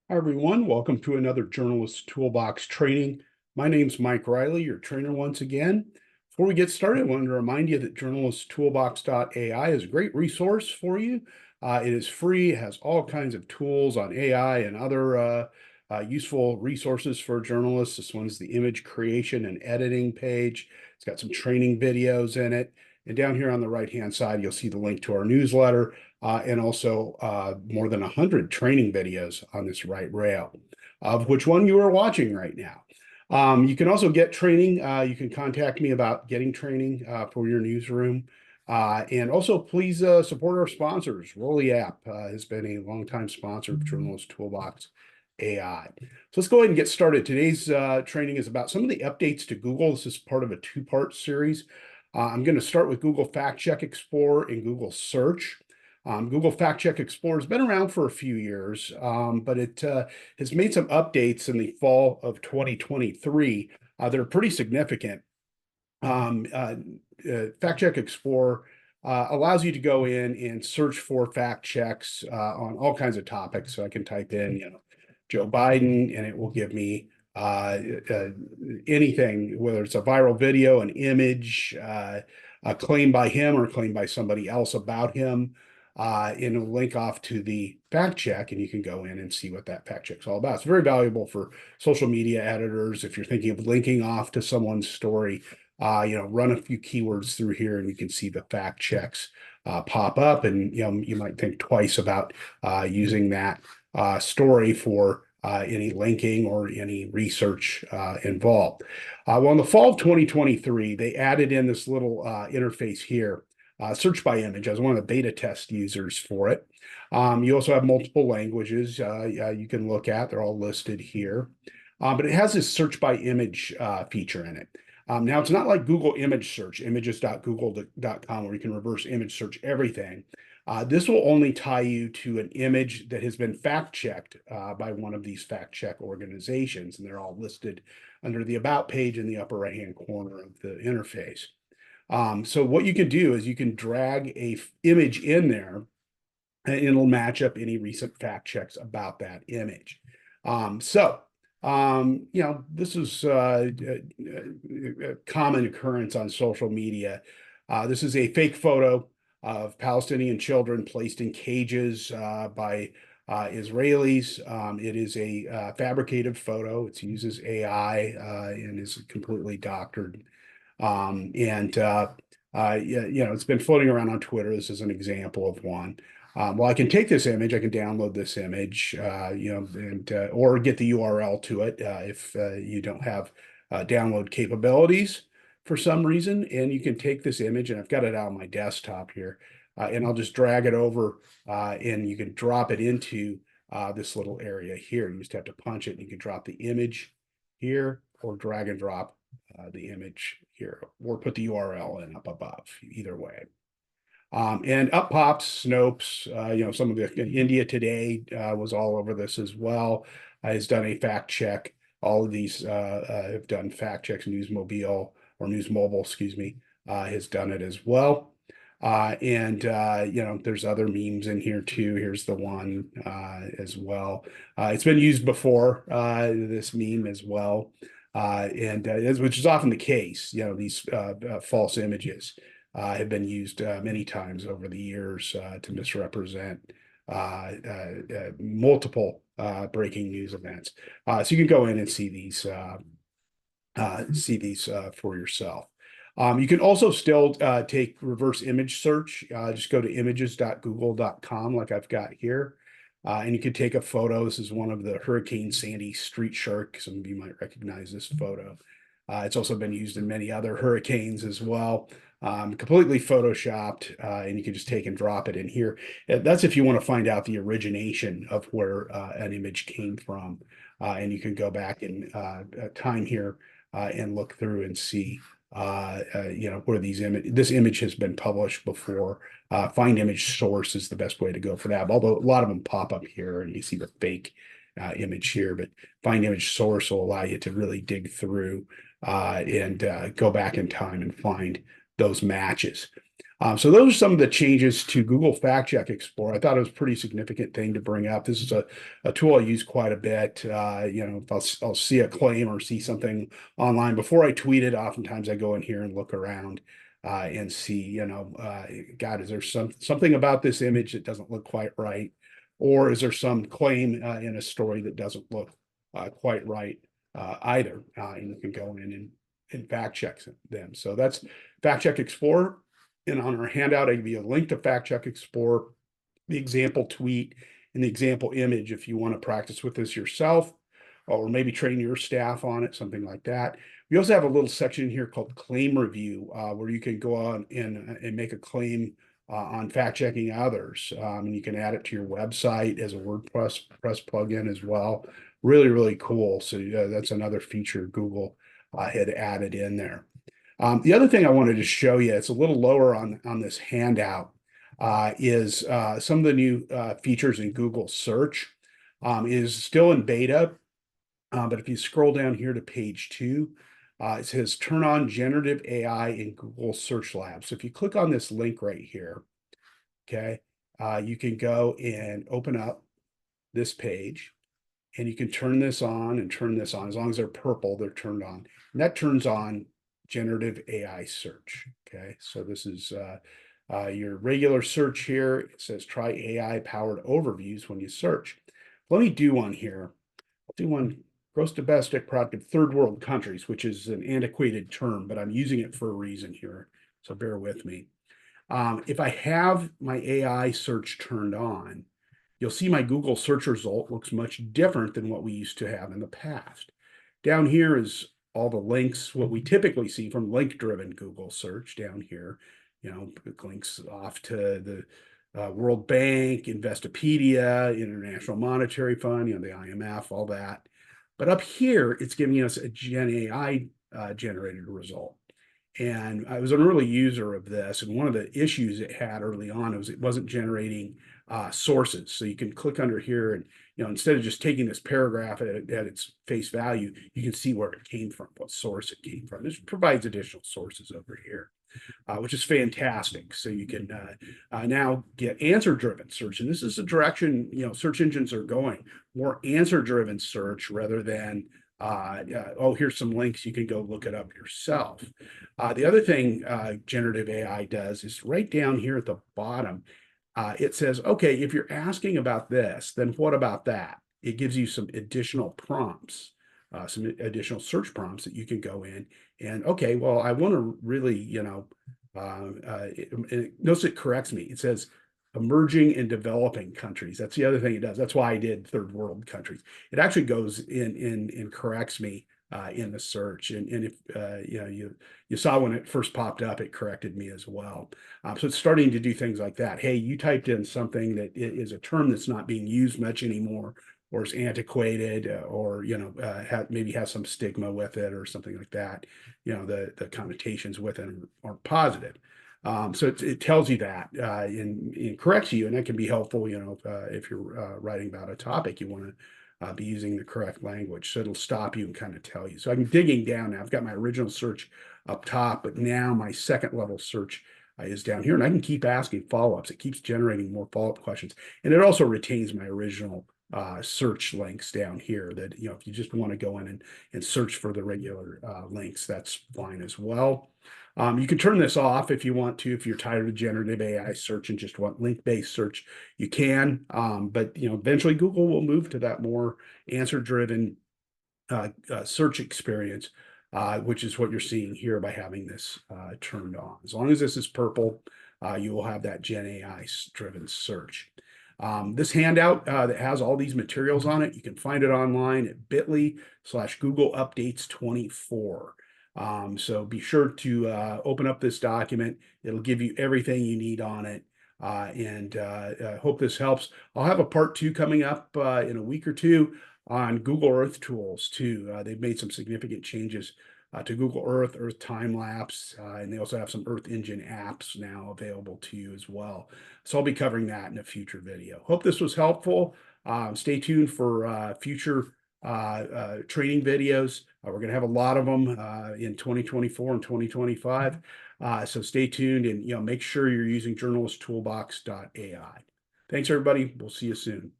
Hi, everyone. Welcome to another Journalist Toolbox training. My name's Mike Reilley, your trainer once again. Before we get started, I wanted to remind you that JournalistsToolbox.ai is a great resource for you. It is free, it has all kinds of tools on AI and other useful resources for journalists. This one's the image creation and editing page. It's got some training videos in it. And down here on the right-hand side, you'll see the link to our newsletter and also more than 100 training videos on this right rail, of which one you are watching right now. You can also get training. You can contact me about getting training for your newsroom. And also, please support our sponsors. Reilley app has been a longtime sponsor of Journalist Toolbox AI. So let's go ahead and get started. Today's training is about some of the updates to Google. This is part of a two-part series. I'm going to start with Google Fact Check Explorer and Google Search. Google Fact Check Explorer has been around for a few years, but it has made some updates in the fall of 2023 that are pretty significant. Fact Check Explorer allows you to go in and search for fact checks on all kinds of topics. So I can type in, Joe Biden, and it will give me anything, whether it's a viral video, an image, a claim by him or a claim by somebody else about him. And it'll link off to the fact check, and you can go in and see what that fact check's all about. It's very valuable for social media editors. If you're thinking of linking off to someone's story, run a few keywords through here, and you can see the fact checks pop up, and you might think twice about using that story for any linking or any research involved. Well, in the fall of 2023, they added in this little interface here. Search by image. I was one of the beta test users for it. You also have multiple languages you can look at. They're all listed here. But it has this search by image feature in it. Now, it's not like Google image search, images.google.com, where you can reverse image search everything. This will only tie you to an image that has been fact-checked by one of these fact-check organizations, and they're all listed under the About page in the upper right-hand corner of the interface. So what you can do is you can drag a image in there, and it'll match up any recent fact checks about that image. This is a common occurrence on social media. This is a fake photo of Palestinian children placed in cages by Israelis. It is a fabricated photo. It uses AI and is completely doctored. It's been floating around on Twitter. This is an example of one. Well, I can take this image, I can download this image, or get the URL to it if you don't have download capabilities for some reason. And you can take this image, and I've got it out on my desktop here, and I'll just drag it over, and you can drop it into this little area here. You just have to punch it, and you can drop the image here, or drag and drop the image here, or put the URL in up above, either way. And up pops Snopes, some of the India Today was all over this as well. Has done a fact check. All of these have done fact checks. Newsmobile or News Mobile, excuse me, has done it as well. There's other memes in here too. Here's the one as well. It's been used before, this meme as well. Which is often the case, these false images have been used many times over the years to misrepresent multiple breaking news events. So you can go in and see these for yourself. You can also still take reverse image search. Just go to images.google.com like I've got here. And you can take a photo. This is one of the Hurricane Sandy street shark. Some of you might recognize this photo. It's also been used in many other hurricanes as well. Completely photoshopped, and you can just take and drop it in here. That's if you want to find out the origination of where an image came from. And you can go back in time here and look through and see where this image has been published before. Find image source is the best way to go for that. Although a lot of them pop up here, and you see the fake image here, but find image source will allow you to really dig through and go back in time and find those matches. So those are some of the changes to Google Fact Check Explorer. I thought it was a pretty significant thing to bring up. This is a tool I use quite a bit. If I'll see a claim or see something online before I tweet it, oftentimes I go in here and look around and see, God, is there something about this image that doesn't look quite right? Or is there some claim in a story that doesn't look quite right either? And you can go in and fact check them. So that's Fact Check Explorer. And on our handout, I give you a link to Fact Check Explorer, the example tweet, and the example image if you want to practice with this yourself, or maybe train your staff on it, something like that. We also have a little section here called Claim Review, where you can go on and make a claim on fact checking others. And you can add it to your website as a WordPress plugin as well. Really, really cool. So that's another feature Google had added in there. The other thing I wanted to show you, it's a little lower on this handout, is some of the new features in Google search. Is still in beta, but if you scroll down here to page 2, it says turn on generative AI in Google Search Lab. So if you click on this link right here, okay, you can go and open up this page, and you can turn this on and turn this on. As long as they're purple, they're turned on. And that turns on generative AI search. Okay, so this is your regular search here. It says try AI powered overviews when you search. Let me do one here. I'll do one gross domestic product of third world countries, which is an antiquated term, but I'm using it for a reason here. So bear with me. If I have my AI search turned on, you'll see my Google search result looks much different than what we used to have in the past. Down here is all the links, what we typically see from link-driven Google search down here, links off to the World Bank, Investopedia, International Monetary Fund, the IMF, all that. But up here, it's giving us a Gen AI generated result. And I was an early user of this. And one of the issues it had early on was it wasn't generating sources. So you can click under here and, instead of just taking this paragraph at its face value, you can see where it came from, what source it came from. This provides additional sources over here. Which is fantastic. So you can now get answer-driven search, and this is the direction search engines are going. More answer-driven search rather than oh, here's some links, you can go look it up yourself. The other thing generative AI does is right down here at the bottom. It says, okay, if you're asking about this, then what about that? It gives you some additional prompts. Some additional search prompts that you can go in and, okay, well, I want to really, notice it corrects me. It says emerging and developing countries. That's the other thing it does. That's why I did third world countries. It actually goes in and corrects me in the search. And if you saw when it first popped up, it corrected me as well. So it's starting to do things like that. Hey, you typed in something that is a term that's not being used much anymore, or is antiquated, or maybe has some stigma with it or something like that. The connotations with it aren't positive. So it tells you that and corrects you, and that can be helpful. If you're writing about a topic, you want to be using the correct language. So it'll stop you and kind of tell you. So I'm digging down now. I've got my original search up top, but now my second level search is down here, and I can keep asking follow-ups. It keeps generating more follow-up questions, and it also retains my original search links down here that, if you just want to go in and search for the regular links, that's fine as well. You can turn this off if you want to, if you're tired of generative AI search and just want link-based search, you can. But eventually Google will move to that more answer-driven search experience, which is what you're seeing here by having this turned on. As long as this is purple, you will have that Gen AI-driven search. This handout that has all these materials on it, you can find it online at bit.ly/Google Updates 24. So be sure to open up this document. It'll give you everything you need on it. And hope this helps. I'll have a part 2 coming up in a week or two on Google Earth tools too. They've made some significant changes to Google Earth, Earth Time Lapse, and they also have some Earth Engine apps now available to you as well. So I'll be covering that in a future video. Hope this was helpful. Stay tuned for future training videos. We're going to have a lot of them in 2024 and 2025. So stay tuned and make sure you're using JournalistsToolbox.ai. Thanks, everybody. We'll see you soon.